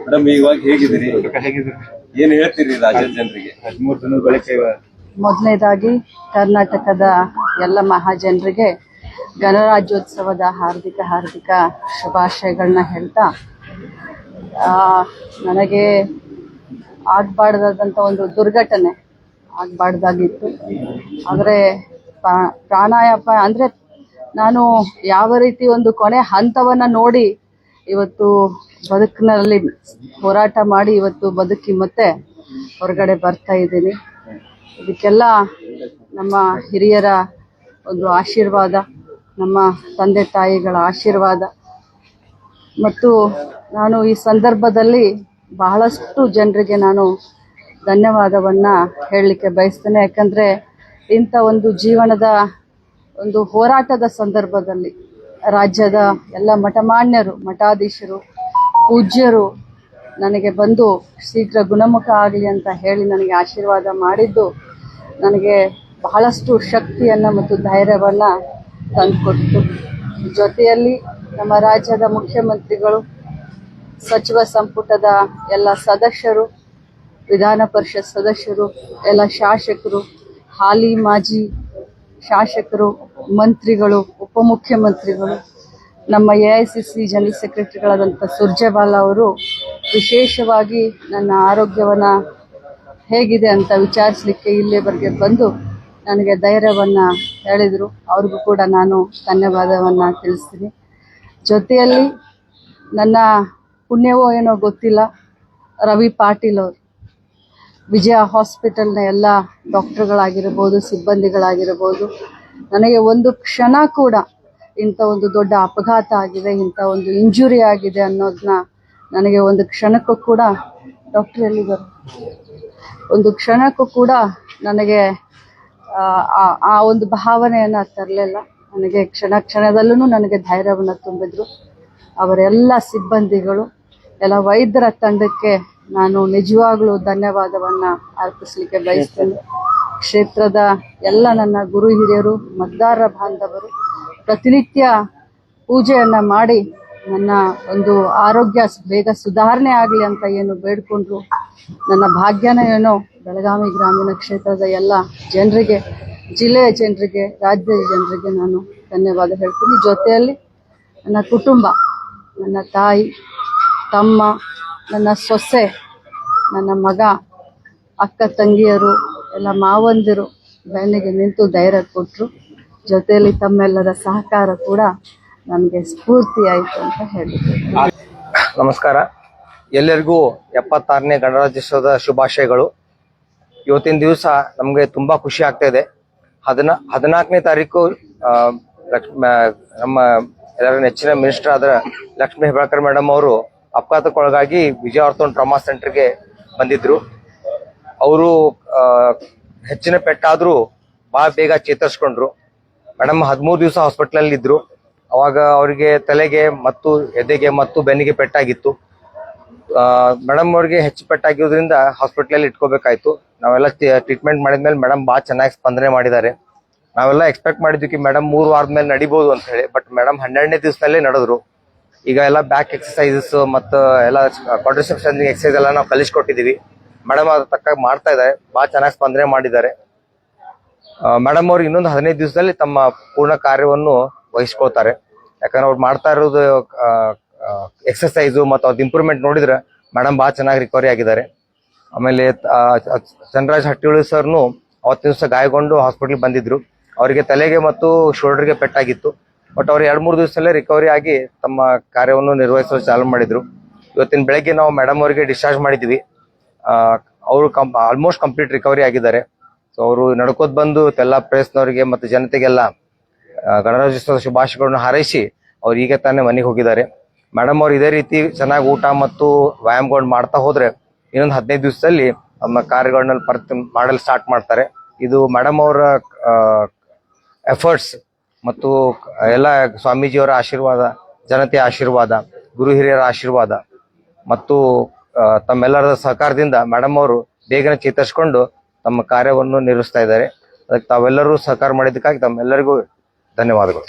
Madam, ಇವಾಗ ಹೇಗಿದ್ದೀರಿ? ಏನ್ ಹೇಳ್ತೀರಿ ರಾಜ್ಯದ ಜನರಿಗೆ? 13 ದಿನದ ಬಳಿಕ ಮೊದಲನೇದಾಗಿ ಕರ್ನಾಟಕದ ಎಲ್ಲ ಮಹಾಜನರಿಗೆ ಗಣರಾಜ್ಯೋತ್ಸವದ ಹಾರ್ದಿಕ ಶುಭಾಶಯಗಳನ್ನ ಹೇಳ್ತಾ, ನನಗೆ ಆಗಬಾರ್ದಾದಂಥ ಒಂದು ದುರ್ಘಟನೆ ಆಗಬಾರ್ದಾಗಿತ್ತು. ಆದರೆ ಪ್ರಾಣಾಯಾಮ ಅಂದರೆ ನಾನು ಯಾವ ರೀತಿ ಒಂದು ಕೊನೆ ಹಂತವನ್ನು ನೋಡಿ ಇವತ್ತು ಬದುಕಿನಲ್ಲಿ ಹೋರಾಟ ಮಾಡಿ ಇವತ್ತು ಬದುಕಿ ಮತ್ತೆ ಹೊರಗಡೆ ಬರ್ತಾ ಇದ್ದೀನಿ. ಇದಕ್ಕೆಲ್ಲ ನಮ್ಮ ಹಿರಿಯರ ಒಂದು ಆಶೀರ್ವಾದ, ನಮ್ಮ ತಂದೆ ತಾಯಿಗಳ ಆಶೀರ್ವಾದ, ಮತ್ತು ನಾನು ಈ ಸಂದರ್ಭದಲ್ಲಿ ಬಹಳಷ್ಟು ಜನರಿಗೆ ನಾನು ಧನ್ಯವಾದವನ್ನು ಹೇಳಲಿಕ್ಕೆ ಬಯಸ್ತೇನೆ. ಯಾಕಂದರೆ ಇಂಥ ಒಂದು ಜೀವನದ ಒಂದು ಹೋರಾಟದ ಸಂದರ್ಭದಲ್ಲಿ ರಾಜ್ಯದ ಎಲ್ಲ ಮಠಮಾನ್ಯರು, ಮಠಾಧೀಶರು, ಪೂಜ್ಯರು ನನಗೆ ಬಂದು ಶೀಘ್ರ ಗುಣಮುಖ ಆಗಲಿ ಅಂತ ಹೇಳಿ ನನಗೆ ಆಶೀರ್ವಾದ ಮಾಡಿದ್ದು ನನಗೆ ಬಹಳಷ್ಟು ಶಕ್ತಿಯನ್ನು ಮತ್ತು ಧೈರ್ಯವನ್ನು ತಂದುಕೊಟ್ಟು, ಜೊತೆಯಲ್ಲಿ ನಮ್ಮ ರಾಜ್ಯದ ಮುಖ್ಯಮಂತ್ರಿಗಳು, ಸಚಿವ ಸಂಪುಟದ ಎಲ್ಲ ಸದಸ್ಯರು, ವಿಧಾನ ಪರಿಷತ್ ಸದಸ್ಯರು, ಎಲ್ಲ ಶಾಸಕರು, ಹಾಲಿ ಮಾಜಿ ಶಾಸಕರು, ಮಂತ್ರಿಗಳು, ಉಪಮುಖ್ಯಮಂತ್ರಿಗಳು, ನಮ್ಮ AICC ಜನರಲ್ ಸೆಕ್ರೆಟರಿಗಳಾದಂಥ ಸುರ್ಜೇವಾಲಾ ಅವರು ವಿಶೇಷವಾಗಿ ನನ್ನ ಆರೋಗ್ಯವನ್ನು ಹೇಗಿದೆ ಅಂತ ವಿಚಾರಿಸಲಿಕ್ಕೆ ಇಲ್ಲಿವರೆಗೆ ಬಂದು ನನಗೆ ಧೈರ್ಯವನ್ನು ಹೇಳಿದರು. ಅವ್ರಿಗೂ ಕೂಡ ನಾನು ಧನ್ಯವಾದವನ್ನು ತಿಳಿಸ್ತೀನಿ. ಜೊತೆಯಲ್ಲಿ ನನ್ನ ಪುಣ್ಯವೋ ಏನೋ ಗೊತ್ತಿಲ್ಲ, ರವಿ ಪಾಟೀಲ್ ಅವರು, ವಿಜಯ ಹಾಸ್ಪಿಟಲ್ನ ಎಲ್ಲ ಡಾಕ್ಟರ್ಗಳಾಗಿರ್ಬೋದು, ಸಿಬ್ಬಂದಿಗಳಾಗಿರ್ಬೋದು, ನನಗೆ ಒಂದು ಕ್ಷಣ ಕೂಡ ಇಂಥ ಒಂದು ದೊಡ್ಡ ಅಪಘಾತ ಆಗಿದೆ, ಇಂಥ ಒಂದು ಇಂಜುರಿ ಆಗಿದೆ ಅನ್ನೋದನ್ನ ನನಗೆ ಒಂದು ಕ್ಷಣಕ್ಕೂ ಕೂಡ, ಡಾಕ್ಟರ್ ಎಲ್ಲಿದ್ದಾರೆ, ಒಂದು ಕ್ಷಣಕ್ಕೂ ಕೂಡ ನನಗೆ ಆ ಒಂದು ಭಾವನೆಯನ್ನು ತರಲಿಲ್ಲ. ನನಗೆ ಕ್ಷಣದಲ್ಲೂ ನನಗೆ ಧೈರ್ಯವನ್ನು ತುಂಬಿದ್ರು. ಅವರೆಲ್ಲ ಸಿಬ್ಬಂದಿಗಳು, ಎಲ್ಲ ವೈದ್ಯರ ತಂಡಕ್ಕೆ ನಾನು ನಿಜವಾಗ್ಲೂ ಧನ್ಯವಾದವನ್ನು ಅರ್ಪಿಸಲಿಕ್ಕೆ ಬಯಸ್ತೇನೆ. ಕ್ಷೇತ್ರದ ಎಲ್ಲ ನನ್ನ ಗುರು ಹಿರಿಯರು, ಮತದಾರರ ಬಾಂಧವರು ಪ್ರತಿನಿತ್ಯ ಪೂಜೆಯನ್ನು ಮಾಡಿ ನನ್ನ ಒಂದು ಆರೋಗ್ಯ ಬೇಗ ಸುಧಾರಣೆ ಆಗಲಿ ಅಂತ ಏನು ಬೇಡ್ಕೊಂಡ್ರು, ನನ್ನ ಭಾಗ್ಯನ ಏನೋ ಬೆಳಗಾವಿ ಗ್ರಾಮೀಣ ಕ್ಷೇತ್ರದ ಎಲ್ಲ ಜನರಿಗೆ, ಜಿಲ್ಲೆಯ ಜನರಿಗೆ, ರಾಜ್ಯದ ಜನರಿಗೆ ನಾನು ಧನ್ಯವಾದ ಹೇಳ್ತೀನಿ. ಜೊತೆಯಲ್ಲಿ ನನ್ನ ಕುಟುಂಬ, ನನ್ನ ತಾಯಿ, ತಮ್ಮ, ನನ್ನ ಸೊಸೆ, ನನ್ನ ಮಗ, ಅಕ್ಕ ತಂಗಿಯರು, ಎಲ್ಲ ಮಾವಂದಿರು ಬೆನ್ನಿಗೆ ನಿಂತು ಧೈರ್ಯ ಕೊಟ್ಟರು. ಜೊತೆಯಲ್ಲಿ ತಮ್ಮೆಲ್ಲರ ಸಹಕಾರ ಕೂಡ ನಮಗೆ ಸ್ಫೂರ್ತಿ ಆಯಿತು ಅಂತ ಹೇಳಿದ್ರು. ನಮಸ್ಕಾರ, ಎಲ್ಲರಿಗೂ 76ನೇ ಗಣರಾಜ್ಯೋತ್ಸವದ ಶುಭಾಶಯಗಳು. ಇವತ್ತಿನ ದಿವಸ ನಮಗೆ ತುಂಬಾ ಖುಷಿ ಆಗ್ತಾ ಇದೆ. 14ನೇ ತಾರೀಕು ನಮ್ಮ ಎಲ್ಲರ ನೆಚ್ಚಿನ ಮಿನಿಸ್ಟರ್ ಆದ ಲಕ್ಷ್ಮೀ ಹೆಬ್ಬಾಳ್ಕರ್ ಮೇಡಮ್ ಅವರು ಅಪಘಾತಕ್ಕೊಳಗಾಗಿ ವಿಜಯ ಆರ್ಥೋನ್ ಟ್ರಾಮಾ ಸೆಂಟರ್ಗೆ ಬಂದಿದ್ರು. ಅವರು ಹೆಚ್ಚಿನ ಪೆಟ್ಟಾದ್ರೂ ಬಹಳ ಬೇಗ ಚೇತರಿಸ್ಕೊಂಡ್ರು. ಮೇಡಮ್ 13 ದಿವಸ ಹಾಸ್ಪಿಟಲ್ ಇದ್ರು. ಅವಾಗ ಅವರಿಗೆ ತಲೆಗೆ ಮತ್ತು ಎದೆಗೆ ಮತ್ತು ಬೆನ್ನಿಗೆ ಪೆಟ್ಟಾಗಿತ್ತು. ಮೇಡಮ್ ಅವ್ರಿಗೆ ಹೆಚ್ಚು ಪೆಟ್ಟಾಗಿರೋದ್ರಿಂದ ಹಾಸ್ಪಿಟಲ್ ಇಟ್ಕೋಬೇಕಾಯ್ತು. ನಾವೆಲ್ಲ ಟ್ರೀಟ್ಮೆಂಟ್ ಮಾಡಿದ್ಮೇಲೆ ಮೇಡಮ್ ಭಾಳ ಚೆನ್ನಾಗಿ ಸ್ಪಂದನೆ ಮಾಡಿದ್ದಾರೆ. ನಾವೆಲ್ಲ ಎಕ್ಸ್ಪೆಕ್ಟ್ ಮಾಡಿದ್ವಿ ಮೇಡಮ್ 3 ವಾರದ ಮೇಲೆ ನಡಿಬಹುದು ಅಂತ ಹೇಳಿ. ಬಟ್ ಮೇಡಮ್ 12ನೇ ದಿವಸದಲ್ಲೇ ನಡೆದ್ರು. ಈಗ ಎಲ್ಲ ಬ್ಯಾಕ್ ಎಕ್ಸಸೈಸಸ್ ಮತ್ತು ಎಲ್ಲ ಕಾಂಟ್ರಸೆಪ್ಷನ್ ಎಕ್ಸಸೈಸ್ ಎಲ್ಲ ನಾವು ಕಲಿಸ್ಕೊಟ್ಟಿದ್ದೀವಿ. ಮೇಡಮ್ ಅದ್ರ ತಕ್ಕ ಮಾಡ್ತಾ ಇದ್ದಾರೆ, ಭಾಳ ಚೆನ್ನಾಗಿ ಸ್ಪಂದನೆ ಮಾಡಿದ್ದಾರೆ. ಮೇಡಮ್ ಅವ್ರಿಗೆ ಇನ್ನೊಂದು 15 ದಿವಸದಲ್ಲಿ ತಮ್ಮ ಪೂರ್ಣ ಕಾರ್ಯವನ್ನು ವಹಿಸ್ಕೊಳ್ತಾರೆ. ಯಾಕಂದ್ರೆ ಅವ್ರು ಮಾಡ್ತಾ ಇರೋದು ಎಕ್ಸಸೈಸು ಮತ್ತು ಅವ್ರದ್ದು ಇಂಪ್ರೂವ್ಮೆಂಟ್ ನೋಡಿದ್ರೆ ಮೇಡಮ್ ಭಾಳ ಚೆನ್ನಾಗಿ ರಿಕವರಿ ಆಗಿದ್ದಾರೆ. ಆಮೇಲೆ ಚಂದ್ರರಾಜ್ ಹಟ್ಟಿಹೊಳಿ ಸರ್ನು ಅವತ್ತಿನ ದಿವಸ ಗಾಯಗೊಂಡು ಹಾಸ್ಪಿಟಲ್ ಬಂದಿದ್ರು. ಅವರಿಗೆ ತಲೆಗೆ ಮತ್ತು ಶೋಲ್ಡರ್ಗೆ ಪೆಟ್ಟಾಗಿತ್ತು. ಬಟ್ ಅವ್ರು 2-3 ದಿವಸದಲ್ಲೇ ರಿಕವರಿ ಆಗಿ ತಮ್ಮ ಕಾರ್ಯವನ್ನು ನಿರ್ವಹಿಸಲು ಚಾಲು ಮಾಡಿದ್ರು. ಇವತ್ತಿನ ಬೆಳಗ್ಗೆ ನಾವು ಮೇಡಮ್ ಅವರಿಗೆ ಡಿಸ್ಚಾರ್ಜ್ ಮಾಡಿದ್ವಿ. ಅವರು ಆಲ್ಮೋಸ್ಟ್ ಕಂಪ್ಲೀಟ್ ರಿಕವರಿ ಆಗಿದ್ದಾರೆ. ಸೊ ಅವರು ನಡ್ಕೋತ ಬಂದು ಎಲ್ಲ ಪ್ರೆಸ್ನವರಿಗೆ ಮತ್ತು ಜನತೆಗೆಲ್ಲ ಗಣರಾಜ್ಯೋತ್ಸವದ ಶುಭಾಶಯಗಳನ್ನು ಹಾರೈಸಿ ಅವ್ರು ಈಗ ತಾನೇ ಮನೆಗೆ ಹೋಗಿದ್ದಾರೆ. ಮೇಡಮ್ ಅವ್ರು ಇದೇ ರೀತಿ ಚೆನ್ನಾಗಿ ಊಟ ಮತ್ತು ವ್ಯಾಯಾಮಗಳು ಮಾಡ್ತಾ ಹೋದ್ರೆ ಇನ್ನೊಂದು 15 ದಿವಸದಲ್ಲಿ ನಮ್ಮ ಕಾರ್ಯಗಳನ್ನ ಮಾಡಲು ಸ್ಟಾರ್ಟ್ ಮಾಡ್ತಾರೆ. ಇದು ಮೇಡಮ್ ಅವರ ಎಫರ್ಟ್ಸ್ ಮತ್ತು ಎಲ್ಲ ಸ್ವಾಮೀಜಿಯವರ ಆಶೀರ್ವಾದ, ಜನತೆಯ ಆಶೀರ್ವಾದ, ಗುರು ಹಿರಿಯರ ಆಶೀರ್ವಾದ ಮತ್ತು ತಮ್ಮೆಲ್ಲರ ಸಹಕಾರದಿಂದ ಮೇಡಮ್ ಅವರು ಬೇಗನೆ ಚೇತರಿಸಿಕೊಂಡು ತಮ್ಮ ಕಾರ್ಯವನ್ನು ನಿರ್ವಹಿಸ್ತಾ ಇದ್ದಾರೆ. ಅದಕ್ಕೆ ತಾವೆಲ್ಲರೂ ಸಹಕಾರ ಮಾಡಿದ್ದಕ್ಕಾಗಿ ತಮ್ಮೆಲ್ಲರಿಗೂ ಧನ್ಯವಾದಗಳು.